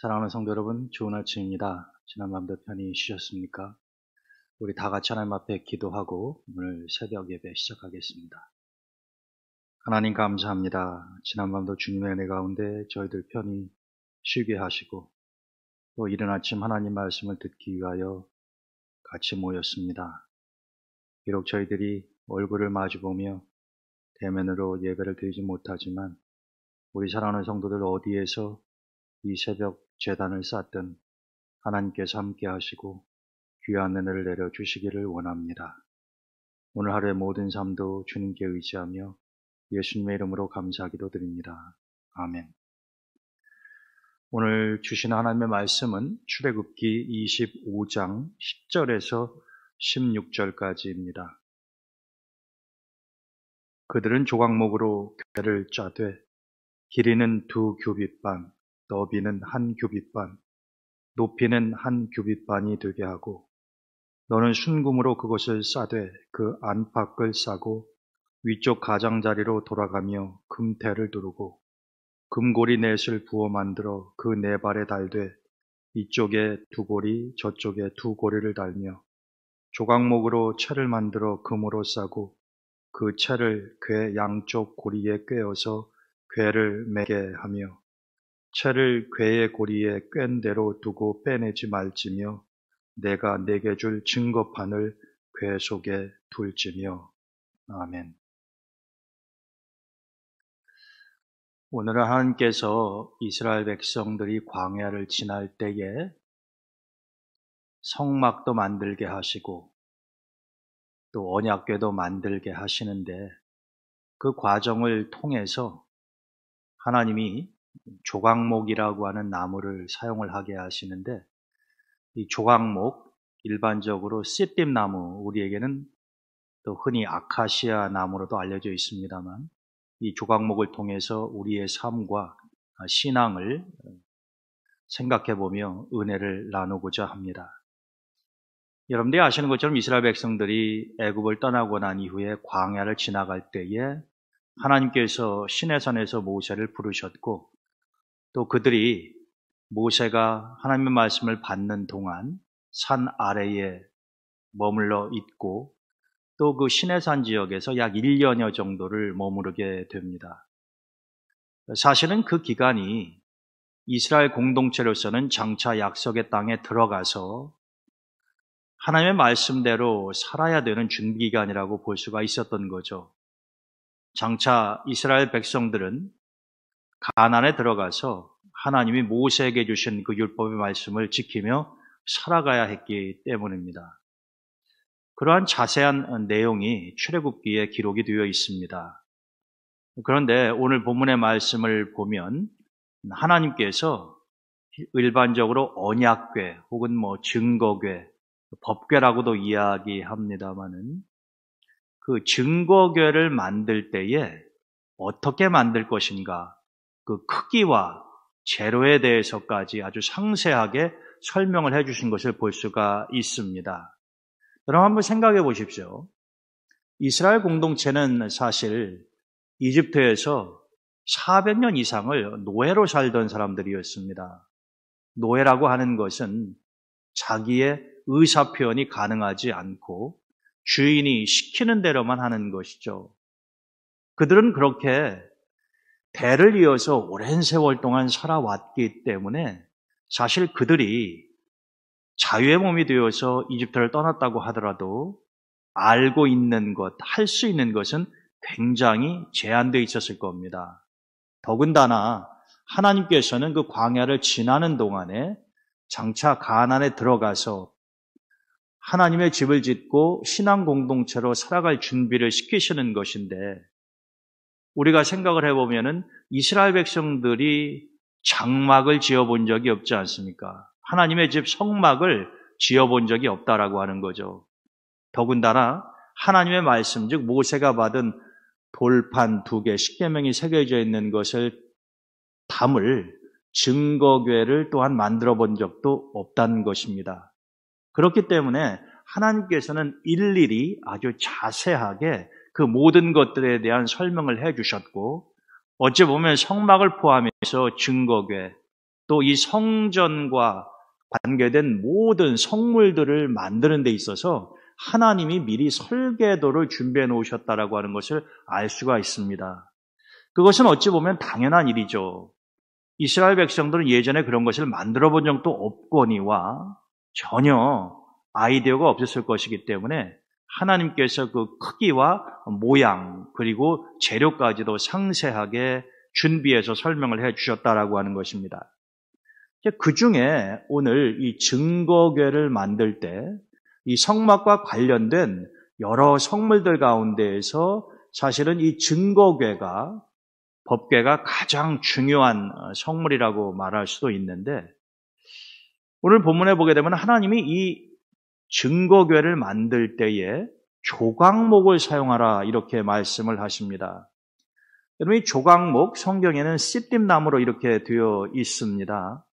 사랑하는 성도 여러분, 좋은 아침입니다. 지난 밤도 편히 쉬셨습니까? 우리 다 같이 하나님 앞에 기도하고 오늘 새벽 예배 시작하겠습니다. 하나님 감사합니다. 지난 밤도 주님의 은혜 가운데 저희들 편히 쉬게 하시고 또 이른 아침 하나님 말씀을 듣기 위하여 같이 모였습니다. 비록 저희들이 얼굴을 마주보며 대면으로 예배를 드리지 못하지만 우리 사랑하는 성도들 어디에서 이 새벽 제단을 쌓든 하나님께서 함께 하시고 귀한 은혜를 내려주시기를 원합니다. 오늘 하루의 모든 삶도 주님께 의지하며 예수님의 이름으로 감사하기도 드립니다. 아멘. 오늘 주신 하나님의 말씀은 출애굽기 25장 10절에서 16절까지입니다. 그들은 조각목으로 궤를 짜되 길이는 2규빗반, 너비는 1규빗반, 높이는 1규빗반이 되게 하고 너는 순금으로 그것을 싸되 그 안팎을 싸고 위쪽 가장자리로 돌아가며 금테를 두르고 금고리 넷을 부어 만들어 그 네 발에 달되 이쪽에 2고리 저쪽에 2고리를 달며 조각목으로 채를 만들어 금으로 싸고 그 채를 궤 양쪽 고리에 꿰어서 궤를 매게 하며 채를 궤의 고리에 꿰은 대로 두고 빼내지 말지며 내가 내게 줄 증거판을 궤 속에 둘지며. 아멘. 오늘은 하나님께서 이스라엘 백성들이 광야를 지날 때에 성막도 만들게 하시고 또 언약궤도 만들게 하시는데 그 과정을 통해서 하나님이 조각목이라고 하는 나무를 사용을 하게 하시는데 이 조각목, 일반적으로 씨띠나무, 우리에게는 또 흔히 아카시아 나무로도 알려져 있습니다만 이 조각목을 통해서 우리의 삶과 신앙을 생각해보며 은혜를 나누고자 합니다. 여러분들이 아시는 것처럼 이스라엘 백성들이 애굽을 떠나고 난 이후에 광야를 지나갈 때에 하나님께서 시내산에서 모세를 부르셨고 또 그들이 모세가 하나님의 말씀을 받는 동안 산 아래에 머물러 있고 또 그 시내산 지역에서 약 1년여 정도를 머무르게 됩니다. 사실은 그 기간이 이스라엘 공동체로서는 장차 약속의 땅에 들어가서 하나님의 말씀대로 살아야 되는 준비기간이라고 볼 수가 있었던 거죠. 장차 이스라엘 백성들은 가나안에 들어가서 하나님이 모세에게 주신 그 율법의 말씀을 지키며 살아가야 했기 때문입니다. 그러한 자세한 내용이 출애굽기에 기록이 되어 있습니다. 그런데 오늘 본문의 말씀을 보면 하나님께서 일반적으로 언약궤 혹은 증거궤, 법궤라고도 이야기합니다마는 그 증거궤를 만들 때에 어떻게 만들 것인가, 그 크기와 재료에 대해서까지 아주 상세하게 설명을 해주신 것을 볼 수가 있습니다. 여러분 한번 생각해 보십시오. 이스라엘 공동체는 사실 이집트에서 400년 이상을 노예로 살던 사람들이었습니다. 노예라고 하는 것은 자기의 의사 표현이 가능하지 않고 주인이 시키는 대로만 하는 것이죠. 그들은 그렇게 대를 이어서 오랜 세월 동안 살아왔기 때문에 사실 그들이 자유의 몸이 되어서 이집트를 떠났다고 하더라도 알고 있는 것, 할 수 있는 것은 굉장히 제한되어 있었을 겁니다. 더군다나 하나님께서는 그 광야를 지나는 동안에 장차 가나안에 들어가서 하나님의 집을 짓고 신앙 공동체로 살아갈 준비를 시키시는 것인데 우리가 생각을 해보면은 이스라엘 백성들이 장막을 지어본 적이 없지 않습니까? 하나님의 집 성막을 지어본 적이 없다라고 하는 거죠. 더군다나 하나님의 말씀, 즉 모세가 받은 돌판 2개, 십계명이 새겨져 있는 것을 담을 증거궤를 또한 만들어 본 적도 없다는 것입니다. 그렇기 때문에 하나님께서는 일일이 아주 자세하게 그 모든 것들에 대한 설명을 해 주셨고 어찌 보면 성막을 포함해서 증거궤, 또 이 성전과 관계된 모든 성물들을 만드는 데 있어서 하나님이 미리 설계도를 준비해 놓으셨다라고 하는 것을 알 수가 있습니다. 그것은 어찌 보면 당연한 일이죠. 이스라엘 백성들은 예전에 그런 것을 만들어 본 적도 없거니와 전혀 아이디어가 없었을 것이기 때문에 하나님께서 그 크기와 모양 그리고 재료까지도 상세하게 준비해서 설명을 해 주셨다라고 하는 것입니다. 그 중에 오늘 이 증거궤를 만들 때 이 성막과 관련된 여러 성물들 가운데에서 사실은 이 증거궤가 법궤가 가장 중요한 성물이라고 말할 수도 있는데 오늘 본문에 보게 되면 하나님이 이 증거궤를 만들 때에 조각목을 사용하라 이렇게 말씀을 하십니다. 여러분 이 조각목 성경에는 시띠나무로 이렇게 되어 있습니다.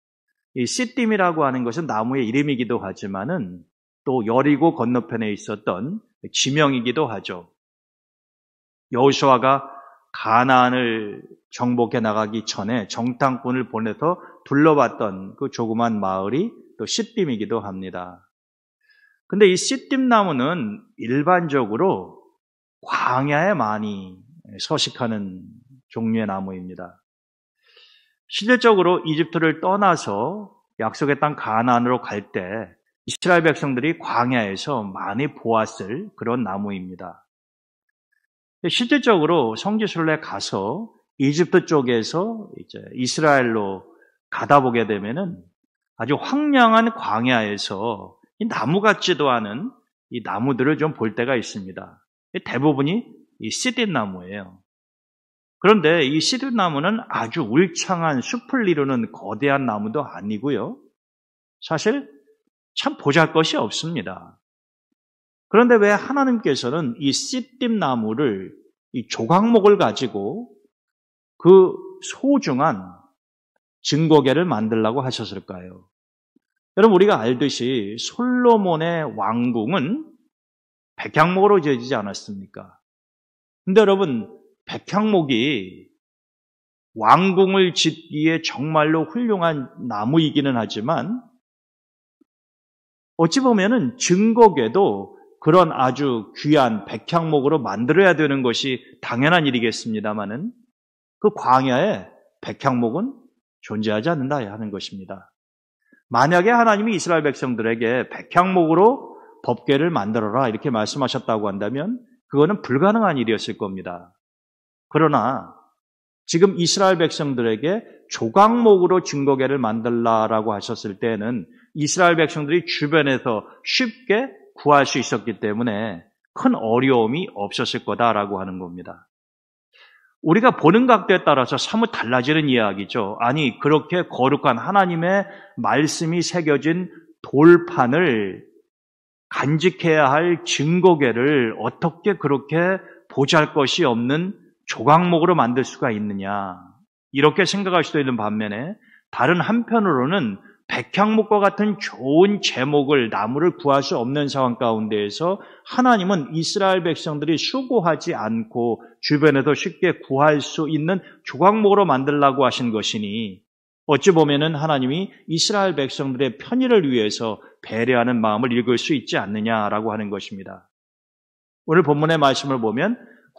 이 시띠이라고 하는 것은 나무의 이름이기도 하지만은 또 여리고 건너편에 있었던 지명이기도 하죠. 여호수아가 가나안을 정복해 나가기 전에 정탐꾼을 보내서 둘러봤던 그 조그만 마을이 또 시띠이기도 합니다. 근데 이 시띠나무는 일반적으로 광야에 많이 서식하는 종류의 나무입니다. 실질적으로 이집트를 떠나서 약속의 땅 가나안으로 갈 때 이스라엘 백성들이 광야에서 많이 보았을 그런 나무입니다. 실질적으로 성지순례 가서 이집트 쪽에서 이제 이스라엘로 가다 보게 되면은 아주 황량한 광야에서 이 나무 같지도 않은 이 나무들을 좀 볼 때가 있습니다. 대부분이 이 시띠나무예요. 그런데 이 시띠나무는 아주 울창한 숲을 이루는 거대한 나무도 아니고요. 사실 참 보잘것이 없습니다. 그런데 왜 하나님께서는 이 시띠나무를 이 조각목을 가지고 그 소중한 증거궤를 만들라고 하셨을까요? 여러분 우리가 알듯이 솔로몬의 왕궁은 백향목으로 지어지지 않았습니까? 근데 여러분 백향목이 왕궁을 짓기에 정말로 훌륭한 나무이기는 하지만 어찌 보면은 증거궤도 그런 아주 귀한 백향목으로 만들어야 되는 것이 당연한 일이겠습니다마는 그 광야에 백향목은 존재하지 않는다 하는 것입니다. 만약에 하나님이 이스라엘 백성들에게 백향목으로 법궤를 만들어라 이렇게 말씀하셨다고 한다면 그거는 불가능한 일이었을 겁니다. 그러나 지금 이스라엘 백성들에게 조각목으로 증거궤를 만들라라고 하셨을 때는 이스라엘 백성들이 주변에서 쉽게 구할 수 있었기 때문에 큰 어려움이 없었을 거다라고 하는 겁니다. 우리가 보는 각도에 따라서 사뭇 달라지는 이야기죠. 아니 그렇게 거룩한 하나님의 말씀이 새겨진 돌판을 간직해야 할 증거궤를 어떻게 그렇게 보잘것이 없는 조각목으로 만들 수가 있느냐 이렇게 생각할 수도 있는 반면에 다른 한편으로는 백향목과 같은 좋은 제목을 나무를 구할 수 없는 상황 가운데에서 하나님은 이스라엘 백성들이 수고하지 않고 주변에서 쉽게 구할 수 있는 조각목으로 만들라고 하신 것이니 어찌 보면은 하나님이 이스라엘 백성들의 편의를 위해서 배려하는 마음을 읽을 수 있지 않느냐라고 하는 것입니다. 오늘 본문의 말씀을 보면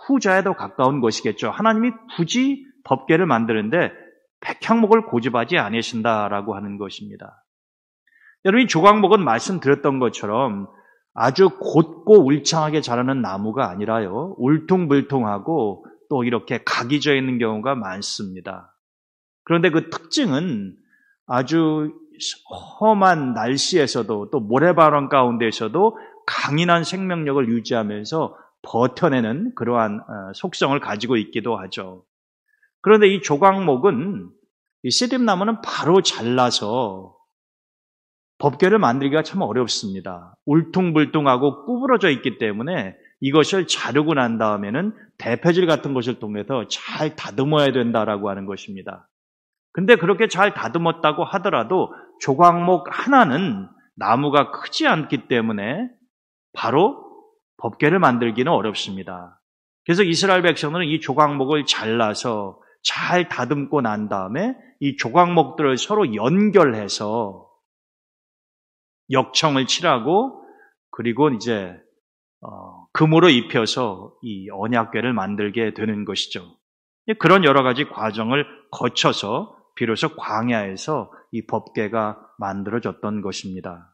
후자에 더 가까운 것이겠죠. 하나님이 굳이 법궤를 만드는데 백향목을 고집하지 않으신다라고 하는 것입니다. 여러분 이 조각목은 말씀드렸던 것처럼 아주 곧고 울창하게 자라는 나무가 아니라요. 울퉁불퉁하고 또 이렇게 각이 져 있는 경우가 많습니다. 그런데 그 특징은 아주 험한 날씨에서도 또 모래바람 가운데에서도 강인한 생명력을 유지하면서 버텨내는 그러한 속성을 가지고 있기도 하죠. 그런데 이 조각목은 이 씨름나무는 바로 잘라서 법궤를 만들기가 참 어렵습니다. 울퉁불퉁하고 구부러져 있기 때문에 이것을 자르고 난 다음에는 대패질 같은 것을 통해서 잘 다듬어야 된다라고 하는 것입니다. 근데 그렇게 잘 다듬었다고 하더라도 조각목 하나는 나무가 크지 않기 때문에 바로 법궤를 만들기는 어렵습니다. 그래서 이스라엘 백성들은 이 조각목을 잘라서 잘 다듬고 난 다음에 이 조각목들을 서로 연결해서 역청을 칠하고 그리고 이제 금으로 입혀서 이 언약궤를 만들게 되는 것이죠. 그런 여러 가지 과정을 거쳐서 비로소 광야에서 이 법궤가 만들어졌던 것입니다.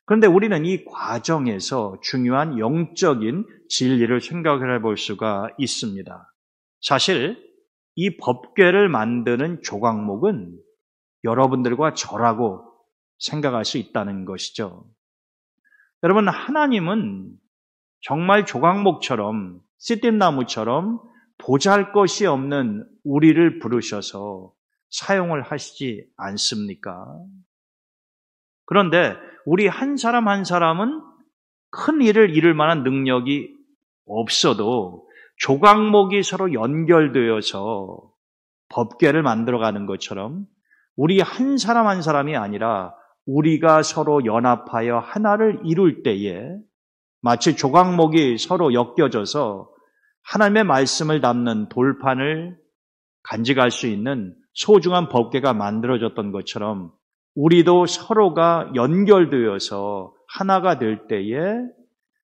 그런데 우리는 이 과정에서 중요한 영적인 진리를 생각해 볼 수가 있습니다. 사실 이 법궤를 만드는 조각목은 여러분들과 저라고 생각할 수 있다는 것이죠. 여러분, 하나님은 정말 조각목처럼 씨띠나무처럼 보잘것이 없는 우리를 부르셔서 사용을 하시지 않습니까? 그런데 우리 한 사람 한 사람은 큰 일을 이룰 만한 능력이 없어도 조각목이 서로 연결되어서 법궤를 만들어가는 것처럼 우리 한 사람 한 사람이 아니라 우리가 서로 연합하여 하나를 이룰 때에 마치 조각목이 서로 엮여져서 하나님의 말씀을 담는 돌판을 간직할 수 있는 소중한 법궤가 만들어졌던 것처럼 우리도 서로가 연결되어서 하나가 될 때에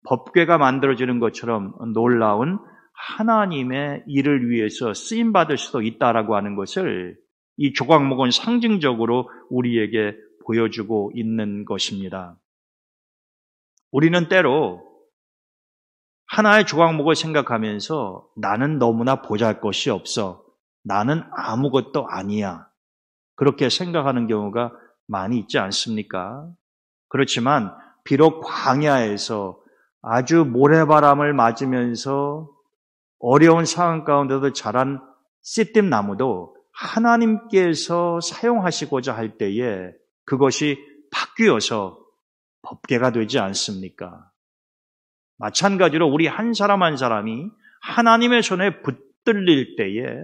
법궤가 만들어지는 것처럼 놀라운 하나님의 일을 위해서 쓰임받을 수도 있다라고 하는 것을 이 조각목은 상징적으로 우리에게 보여주고 있는 것입니다. 우리는 때로 하나의 조각목을 생각하면서 나는 너무나 보잘것이 없어. 나는 아무것도 아니야. 그렇게 생각하는 경우가 많이 있지 않습니까? 그렇지만 비록 광야에서 아주 모래바람을 맞으면서 어려운 상황 가운데도 자란 씨띠나무도 하나님께서 사용하시고자 할 때에 그것이 바뀌어서 법궤가 되지 않습니까? 마찬가지로 우리 한 사람 한 사람이 하나님의 손에 붙들릴 때에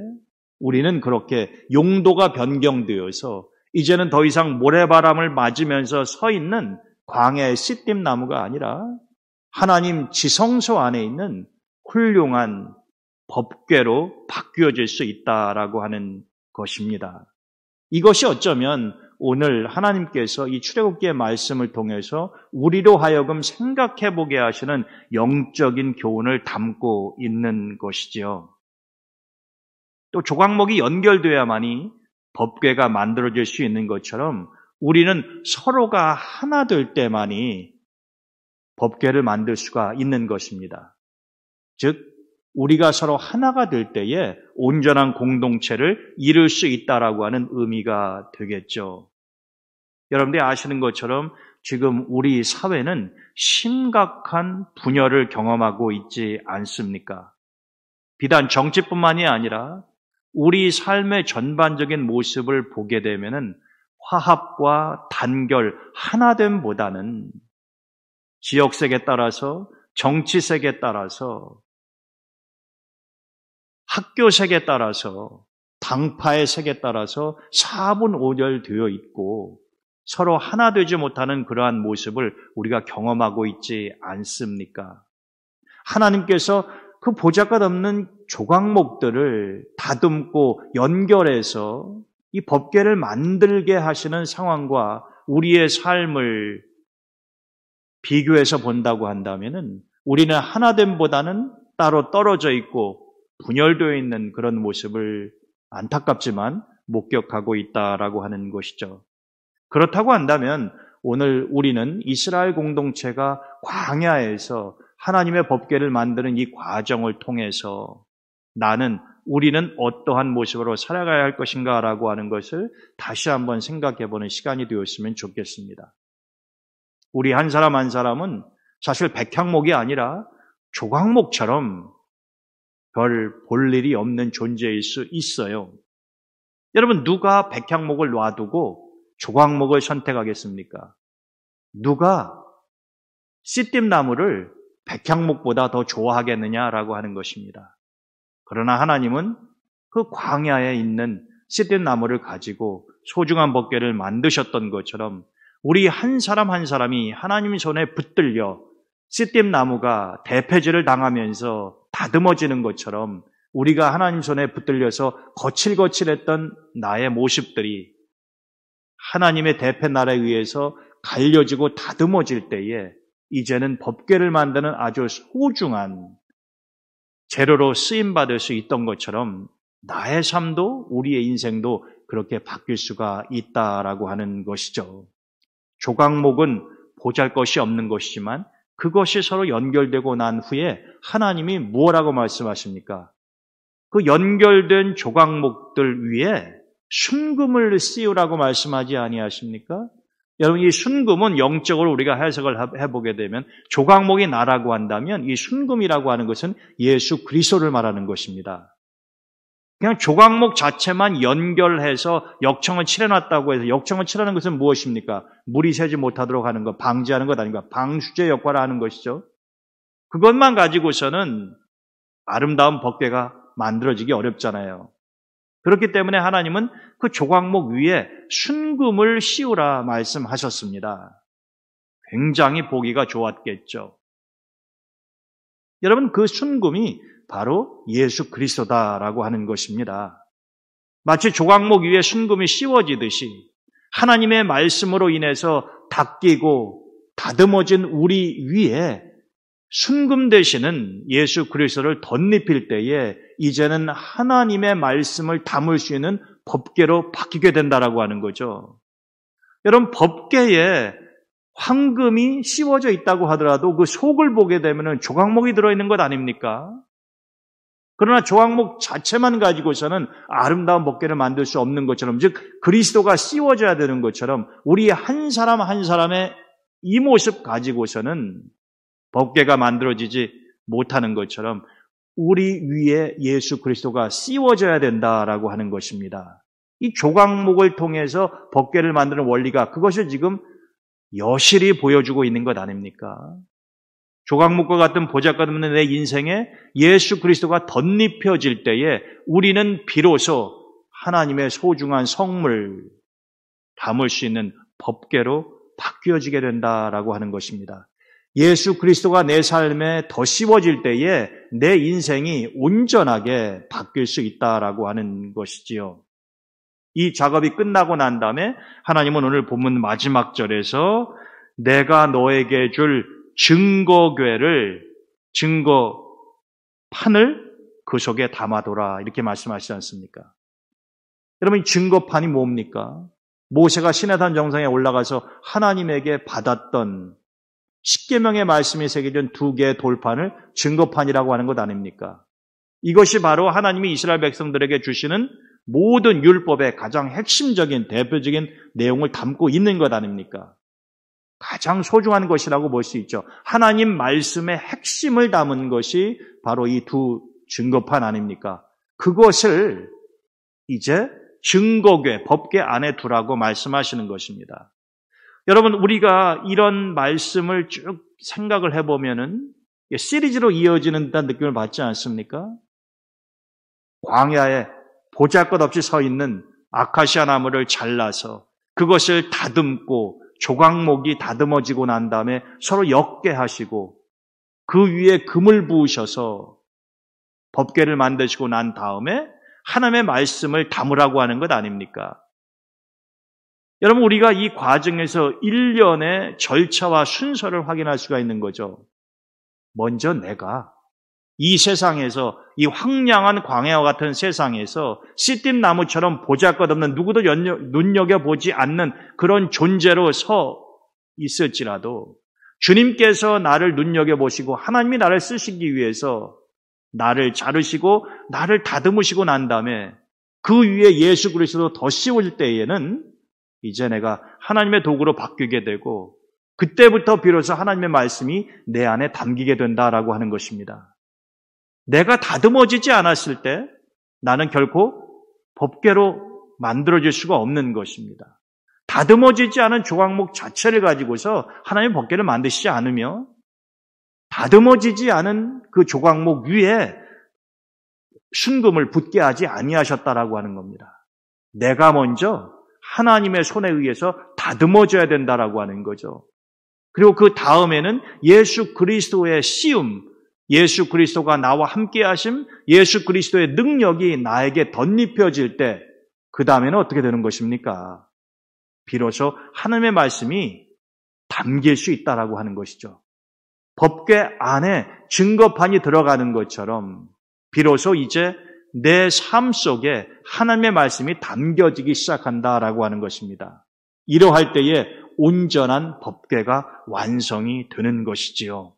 우리는 그렇게 용도가 변경되어서 이제는 더 이상 모래바람을 맞으면서 서 있는 광야의 씨띠나무가 아니라 하나님 지성소 안에 있는 훌륭한 법궤로 바뀌어질 수 있다라고 하는 것입니다. 이것이 어쩌면 오늘 하나님께서 이 출애굽기의 말씀을 통해서 우리로 하여금 생각해보게 하시는 영적인 교훈을 담고 있는 것이지요. 또 조각목이 연결돼야만이 법궤가 만들어질 수 있는 것처럼 우리는 서로가 하나 될 때만이 법궤를 만들 수가 있는 것입니다. 즉 우리가 서로 하나가 될 때에 온전한 공동체를 이룰 수 있다라고 하는 의미가 되겠죠. 여러분들이 아시는 것처럼 지금 우리 사회는 심각한 분열을 경험하고 있지 않습니까? 비단 정치뿐만이 아니라 우리 삶의 전반적인 모습을 보게 되면은 화합과 단결, 하나됨보다는 지역색에 따라서, 정치색에 따라서, 학교색에 따라서, 당파의 색에 따라서 사분오절되어 있고 서로 하나 되지 못하는 그러한 모습을 우리가 경험하고 있지 않습니까? 하나님께서 그 보잘것없는 조각목들을 다듬고 연결해서 이 법궤를 만들게 하시는 상황과 우리의 삶을 비교해서 본다고 한다면은 우리는 하나됨보다는 따로 떨어져 있고 분열되어 있는 그런 모습을 안타깝지만 목격하고 있다라고 하는 것이죠. 그렇다고 한다면 오늘 우리는 이스라엘 공동체가 광야에서 하나님의 법궤를 만드는 이 과정을 통해서 우리는 어떠한 모습으로 살아가야 할 것인가라고 하는 것을 다시 한번 생각해보는 시간이 되었으면 좋겠습니다. 우리 한 사람 한 사람은 사실 백향목이 아니라 조각목처럼 별 볼 일이 없는 존재일 수 있어요. 여러분, 누가 백향목을 놔두고 조각목을 선택하겠습니까? 누가 씨띠나무를 백향목보다 더 좋아하겠느냐라고 하는 것입니다. 그러나 하나님은 그 광야에 있는 씨띠나무를 가지고 소중한 법궤를 만드셨던 것처럼 우리 한 사람 한 사람이 하나님 손에 붙들려 씨띠나무가 대패질을 당하면서 다듬어지는 것처럼 우리가 하나님 손에 붙들려서 거칠거칠했던 나의 모습들이 하나님의 대패 나라에 의해서 갈려지고 다듬어질 때에 이제는 법궤를 만드는 아주 소중한 재료로 쓰임받을 수 있던 것처럼 나의 삶도 우리의 인생도 그렇게 바뀔 수가 있다라고 하는 것이죠. 조각목은 보잘것이 없는 것이지만 그것이 서로 연결되고 난 후에 하나님이 무엇라고 말씀하십니까? 그 연결된 조각목들 위에 순금을 씌우라고 말씀하지 아니하십니까? 여러분, 이 순금은 영적으로 우리가 해석을 해보게 되면 조각목이 나라고 한다면 이 순금이라고 하는 것은 예수 그리스도를 말하는 것입니다. 그냥 조각목 자체만 연결해서 역청을 칠해놨다고 해서 역청을 칠하는 것은 무엇입니까? 물이 새지 못하도록 하는 것, 방지하는 것 아닌가? 방수제 역할을 하는 것이죠. 그것만 가지고서는 아름다운 법궤가 만들어지기 어렵잖아요. 그렇기 때문에 하나님은 그 조각목 위에 순금을 씌우라 말씀하셨습니다. 굉장히 보기가 좋았겠죠. 여러분, 그 순금이 바로 예수 그리스도다라고 하는 것입니다. 마치 조각목 위에 순금이 씌워지듯이 하나님의 말씀으로 인해서 닦이고 다듬어진 우리 위에 순금 되시는 예수 그리스도를 덧입힐 때에 이제는 하나님의 말씀을 담을 수 있는 법궤로 바뀌게 된다라고 하는 거죠. 여러분, 법궤에 황금이 씌워져 있다고 하더라도 그 속을 보게 되면 조각목이 들어있는 것 아닙니까? 그러나 조각목 자체만 가지고서는 아름다운 법궤를 만들 수 없는 것처럼, 즉 그리스도가 씌워져야 되는 것처럼 우리 한 사람 한 사람의 이 모습 가지고서는 법궤가 만들어지지 못하는 것처럼 우리 위에 예수 그리스도가 씌워져야 된다라고 하는 것입니다. 이 조각목을 통해서 법궤를 만드는 원리가 그것을 지금 여실히 보여주고 있는 것 아닙니까? 조각목과 같은 보잘것없는 내 인생에 예수 그리스도가 덧입혀질 때에 우리는 비로소 하나님의 소중한 성물 담을 수 있는 법궤로 바뀌어지게 된다라고 하는 것입니다. 예수 그리스도가 내 삶에 더 씌워질 때에 내 인생이 온전하게 바뀔 수 있다라고 하는 것이지요. 이 작업이 끝나고 난 다음에 하나님은 오늘 본문 마지막 절에서 내가 너에게 줄 증거궤를, 증거판을 그 속에 담아둬라 이렇게 말씀하시지 않습니까? 여러분, 이 증거판이 뭡니까? 모세가 시내산 정상에 올라가서 하나님에게 받았던 십계명의 말씀이 새겨진 두 개의 돌판을 증거판이라고 하는 것 아닙니까? 이것이 바로 하나님이 이스라엘 백성들에게 주시는 모든 율법의 가장 핵심적인 대표적인 내용을 담고 있는 것 아닙니까? 가장 소중한 것이라고 볼 수 있죠. 하나님 말씀의 핵심을 담은 것이 바로 이 두 증거판 아닙니까? 그것을 이제 증거궤, 법궤 안에 두라고 말씀하시는 것입니다. 여러분, 우리가 이런 말씀을 쭉 생각을 해보면은 시리즈로 이어지는 듯한 느낌을 받지 않습니까? 광야에 보잘것없이 서 있는 아카시아 나무를 잘라서 그것을 다듬고 조각목이 다듬어지고 난 다음에 서로 엮게 하시고 그 위에 금을 부으셔서 법궤를 만드시고 난 다음에 하나님의 말씀을 담으라고 하는 것 아닙니까? 여러분, 우리가 이 과정에서 일련의 절차와 순서를 확인할 수가 있는 거죠. 먼저 내가 이 세상에서, 이 황량한 광야와 같은 세상에서 씨띠나무처럼 보잘것없는 누구도 눈여겨보지 않는 그런 존재로 서 있을지라도 주님께서 나를 눈여겨보시고 하나님이 나를 쓰시기 위해서 나를 자르시고 나를 다듬으시고 난 다음에 그 위에 예수 그리스도 더 씌워질 때에는 이제 내가 하나님의 도구로 바뀌게 되고 그때부터 비로소 하나님의 말씀이 내 안에 담기게 된다라고 하는 것입니다. 내가 다듬어지지 않았을 때 나는 결코 법궤로 만들어질 수가 없는 것입니다. 다듬어지지 않은 조각목 자체를 가지고서 하나님의 법궤를 만드시지 않으며 다듬어지지 않은 그 조각목 위에 순금을 붙게 하지 아니하셨다라고 하는 겁니다. 내가 먼저 하나님의 손에 의해서 다듬어져야 된다라고 하는 거죠. 그리고 그 다음에는 예수 그리스도의 씌움, 예수 그리스도가 나와 함께 하심, 예수 그리스도의 능력이 나에게 덧입혀질 때 그 다음에는 어떻게 되는 것입니까? 비로소 하나님의 말씀이 담길 수 있다라고 하는 것이죠. 법궤 안에 증거판이 들어가는 것처럼 비로소 이제 내 삶 속에 하나님의 말씀이 담겨지기 시작한다라고 하는 것입니다. 이러할 때에 온전한 법궤가 완성이 되는 것이지요.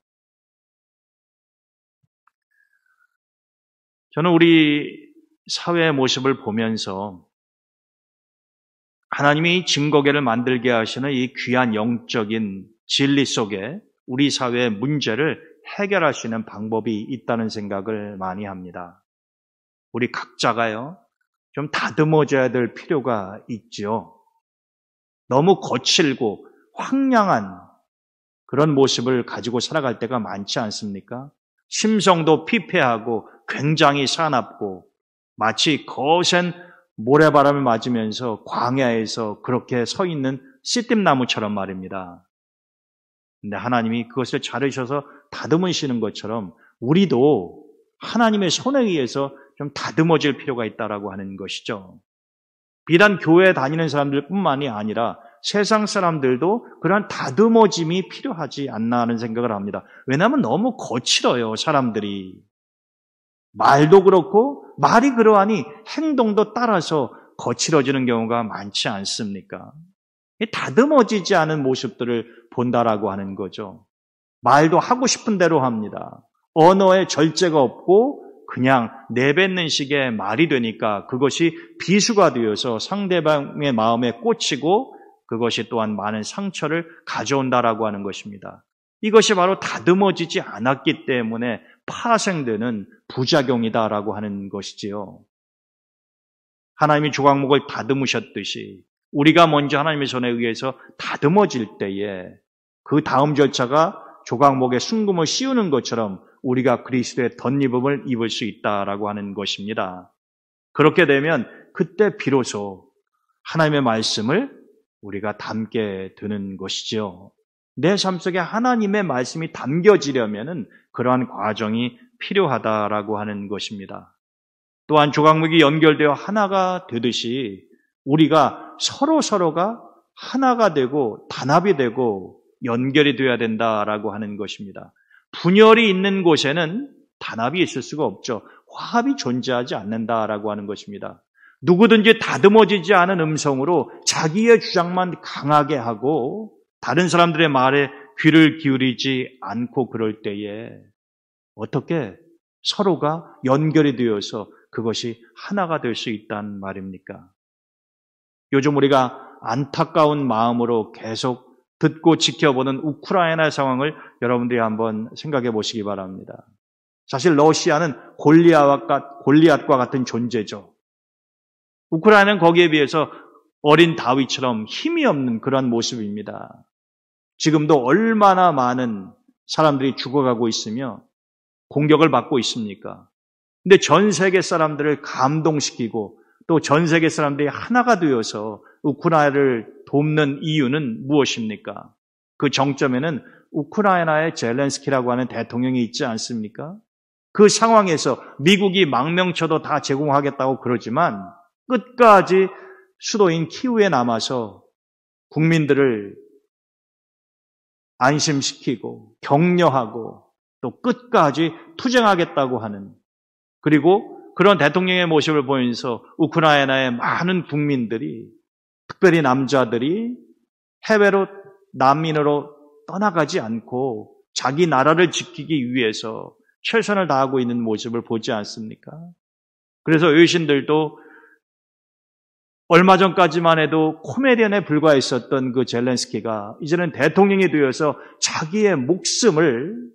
저는 우리 사회의 모습을 보면서 하나님이 증거궤를 만들게 하시는 이 귀한 영적인 진리 속에 우리 사회의 문제를 해결할 수 있는 방법이 있다는 생각을 많이 합니다. 우리 각자가요, 좀 다듬어져야 될 필요가 있지요. 너무 거칠고 황량한 그런 모습을 가지고 살아갈 때가 많지 않습니까? 심성도 피폐하고 굉장히 사납고 마치 거센 모래바람을 맞으면서 광야에서 그렇게 서 있는 씨띠나무처럼 말입니다. 근데 하나님이 그것을 자르셔서 다듬으시는 것처럼 우리도 하나님의 손에 의해서 좀 다듬어질 필요가 있다라고 하는 것이죠. 비단 교회에 다니는 사람들뿐만이 아니라 세상 사람들도 그런 다듬어짐이 필요하지 않나 하는 생각을 합니다. 왜냐하면 너무 거칠어요, 사람들이. 말도 그렇고 말이 그러하니 행동도 따라서 거칠어지는 경우가 많지 않습니까? 다듬어지지 않은 모습들을 본다라고 하는 거죠. 말도 하고 싶은 대로 합니다. 언어에 절제가 없고 그냥 내뱉는 식의 말이 되니까 그것이 비수가 되어서 상대방의 마음에 꽂히고 그것이 또한 많은 상처를 가져온다라고 하는 것입니다. 이것이 바로 다듬어지지 않았기 때문에 파생되는 부작용이다라고 하는 것이지요. 하나님이 조각목을 다듬으셨듯이 우리가 먼저 하나님의 손에 의해서 다듬어질 때에 그 다음 절차가 조각목에 순금을 씌우는 것처럼 우리가 그리스도의 덧입음을 입을 수 있다라고 하는 것입니다. 그렇게 되면 그때 비로소 하나님의 말씀을 우리가 담게 되는 것이지요. 내 삶 속에 하나님의 말씀이 담겨지려면 그러한 과정이 필요하다라고 하는 것입니다. 또한 조각목이 연결되어 하나가 되듯이 우리가 서로가 하나가 되고 단합이 되고 연결이 되어야 된다라고 하는 것입니다. 분열이 있는 곳에는 단합이 있을 수가 없죠. 화합이 존재하지 않는다라고 하는 것입니다. 누구든지 다듬어지지 않은 음성으로 자기의 주장만 강하게 하고 다른 사람들의 말에 귀를 기울이지 않고 그럴 때에 어떻게 서로가 연결이 되어서 그것이 하나가 될 수 있단 말입니까? 요즘 우리가 안타까운 마음으로 계속 듣고 지켜보는 우크라이나 상황을 여러분들이 한번 생각해 보시기 바랍니다. 사실 러시아는 골리앗과 같은 존재죠. 우크라이나는 거기에 비해서 어린 다윗처럼 힘이 없는 그런 모습입니다. 지금도 얼마나 많은 사람들이 죽어가고 있으며 공격을 받고 있습니까? 근데 전 세계 사람들을 감동시키고 또 전 세계 사람들이 하나가 되어서 우크라이나를 돕는 이유는 무엇입니까? 그 정점에는 우크라이나의 젤렌스키라고 하는 대통령이 있지 않습니까? 그 상황에서 미국이 망명처도 다 제공하겠다고 그러지만 끝까지 수도인 키우에 남아서 국민들을 안심시키고 격려하고 또 끝까지 투쟁하겠다고 하는, 그리고 그런 대통령의 모습을 보면서 우크라이나의 많은 국민들이, 특별히 남자들이 해외로 난민으로 떠나가지 않고 자기 나라를 지키기 위해서 최선을 다하고 있는 모습을 보지 않습니까? 그래서 어르신들도 얼마 전까지만 해도 코미디언에 불과했었던 그 젤렌스키가 이제는 대통령이 되어서 자기의 목숨을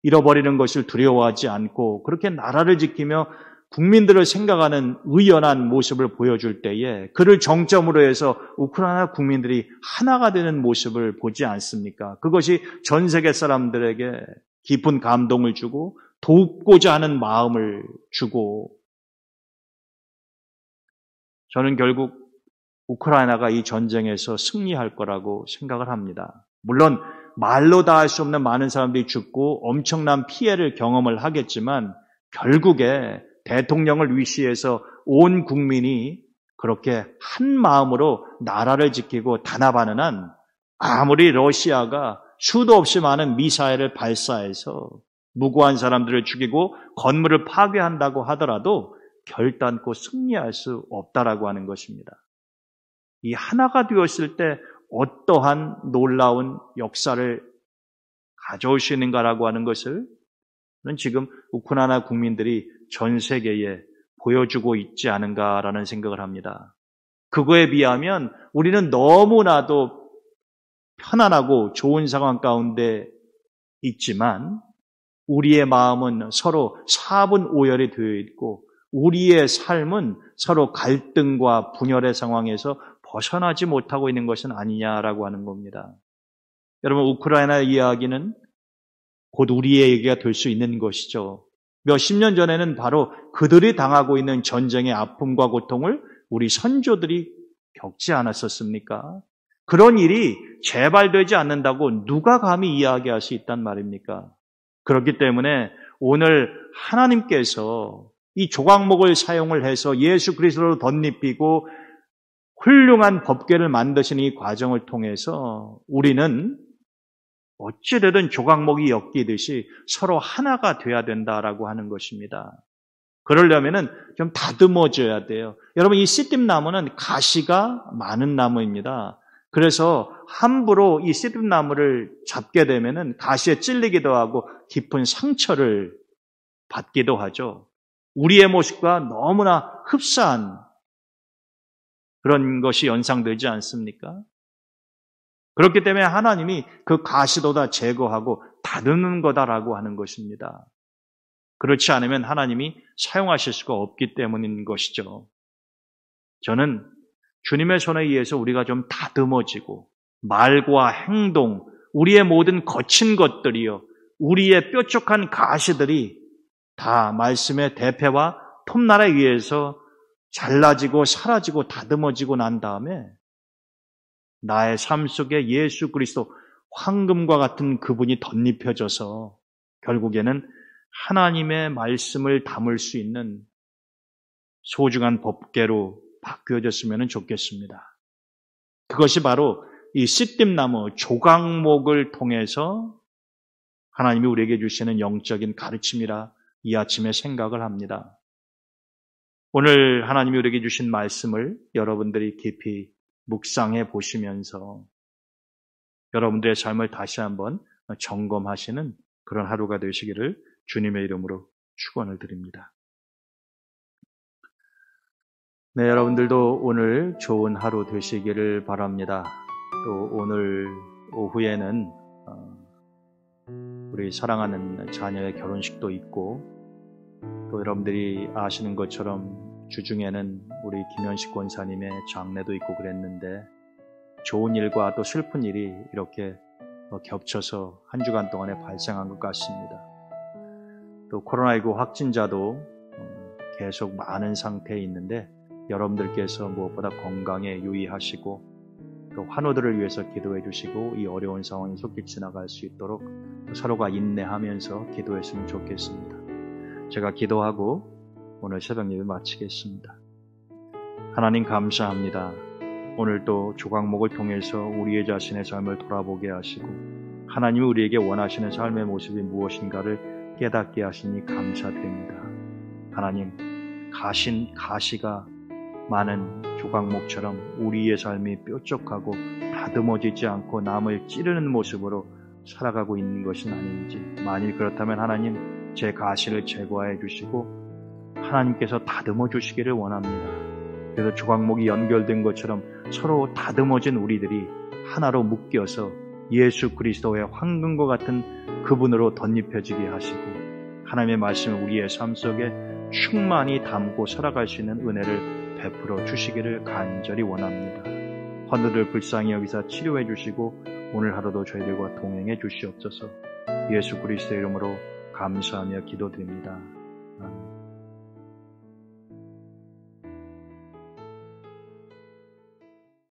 잃어버리는 것을 두려워하지 않고 그렇게 나라를 지키며 국민들을 생각하는 의연한 모습을 보여줄 때에 그를 정점으로 해서 우크라이나 국민들이 하나가 되는 모습을 보지 않습니까? 그것이 전 세계 사람들에게 깊은 감동을 주고 돕고자 하는 마음을 주고, 저는 결국 우크라이나가 이 전쟁에서 승리할 거라고 생각을 합니다. 물론 말로 다 할 수 없는 많은 사람들이 죽고 엄청난 피해를 경험을 하겠지만 결국에 대통령을 위시해서 온 국민이 그렇게 한 마음으로 나라를 지키고 단합하는 한 아무리 러시아가 수도 없이 많은 미사일을 발사해서 무고한 사람들을 죽이고 건물을 파괴한다고 하더라도 결단코 승리할 수 없다라고 하는 것입니다. 이 하나가 되었을 때 어떠한 놀라운 역사를 가져올 수 있는가라고 하는 것을 지금 우크라이나 국민들이 전 세계에 보여주고 있지 않은가라는 생각을 합니다. 그거에 비하면 우리는 너무나도 편안하고 좋은 상황 가운데 있지만 우리의 마음은 서로 사분오열이 되어 있고 우리의 삶은 서로 갈등과 분열의 상황에서 벗어나지 못하고 있는 것은 아니냐라고 하는 겁니다. 여러분, 우크라이나 이야기는 곧 우리의 얘기가 될 수 있는 것이죠. 몇십 년 전에는 바로 그들이 당하고 있는 전쟁의 아픔과 고통을 우리 선조들이 겪지 않았었습니까? 그런 일이 재발되지 않는다고 누가 감히 이야기할 수 있단 말입니까? 그렇기 때문에 오늘 하나님께서 이 조각목을 사용을 해서 예수 그리스도로 덧입히고 훌륭한 법궤를 만드신 이 과정을 통해서 우리는 어찌되든 조각목이 엮이듯이 서로 하나가 돼야 된다라고 하는 것입니다. 그러려면은 좀 다듬어져야 돼요. 여러분, 이 씨띠나무는 가시가 많은 나무입니다. 그래서 함부로 이 씨띠나무를 잡게 되면은 가시에 찔리기도 하고 깊은 상처를 받기도 하죠. 우리의 모습과 너무나 흡사한 그런 것이 연상되지 않습니까? 그렇기 때문에 하나님이 그 가시도 다 제거하고 다듬는 거다라고 하는 것입니다. 그렇지 않으면 하나님이 사용하실 수가 없기 때문인 것이죠. 저는 주님의 손에 의해서 우리가 좀 다듬어지고 말과 행동, 우리의 모든 거친 것들이요, 우리의 뾰족한 가시들이 다 말씀의 대패와 톱날에 의해서 잘라지고 사라지고 다듬어지고 난 다음에 나의 삶 속에 예수 그리스도 황금과 같은 그분이 덧입혀져서 결국에는 하나님의 말씀을 담을 수 있는 소중한 법궤로 바뀌어졌으면 좋겠습니다. 그것이 바로 이 씨띠나무 조각목을 통해서 하나님이 우리에게 주시는 영적인 가르침이라 이 아침에 생각을 합니다. 오늘 하나님이 우리에게 주신 말씀을 여러분들이 깊이 묵상해 보시면서 여러분들의 삶을 다시 한번 점검하시는 그런 하루가 되시기를 주님의 이름으로 축원을 드립니다. 네, 여러분들도 오늘 좋은 하루 되시기를 바랍니다. 또 오늘 오후에는 우리 사랑하는 자녀의 결혼식도 있고 또 여러분들이 아시는 것처럼 주중에는 우리 김현식 권사님의 장례도 있고 그랬는데 좋은 일과 또 슬픈 일이 이렇게 겹쳐서 한 주간 동안에 발생한 것 같습니다. 또 코로나19 확진자도 계속 많은 상태에 있는데 여러분들께서 무엇보다 건강에 유의하시고 또 환우들을 위해서 기도해 주시고 이 어려운 상황이 속히 지나갈 수 있도록 서로가 인내하면서 기도했으면 좋겠습니다. 제가 기도하고 오늘 새벽 예배 마치겠습니다. 하나님 감사합니다. 오늘도 조각목을 통해서 우리의 자신의 삶을 돌아보게 하시고 하나님이 우리에게 원하시는 삶의 모습이 무엇인가를 깨닫게 하시니 감사드립니다. 하나님, 가시가 많은 조각목처럼 우리의 삶이 뾰족하고 다듬어지지 않고 남을 찌르는 모습으로 살아가고 있는 것은 아닌지, 만일 그렇다면 하나님 제 가시를 제거해 주시고 하나님께서 다듬어 주시기를 원합니다. 그래서 조각목이 연결된 것처럼 서로 다듬어진 우리들이 하나로 묶여서 예수 그리스도의 황금과 같은 그분으로 덧입혀지게 하시고 하나님의 말씀을 우리의 삶 속에 충만히 담고 살아갈 수 있는 은혜를 베풀어 주시기를 간절히 원합니다. 환우들 불쌍히 여기서 치료해 주시고 오늘 하루도 저희들과 동행해 주시옵소서. 예수 그리스도의 이름으로 감사하며 기도드립니다.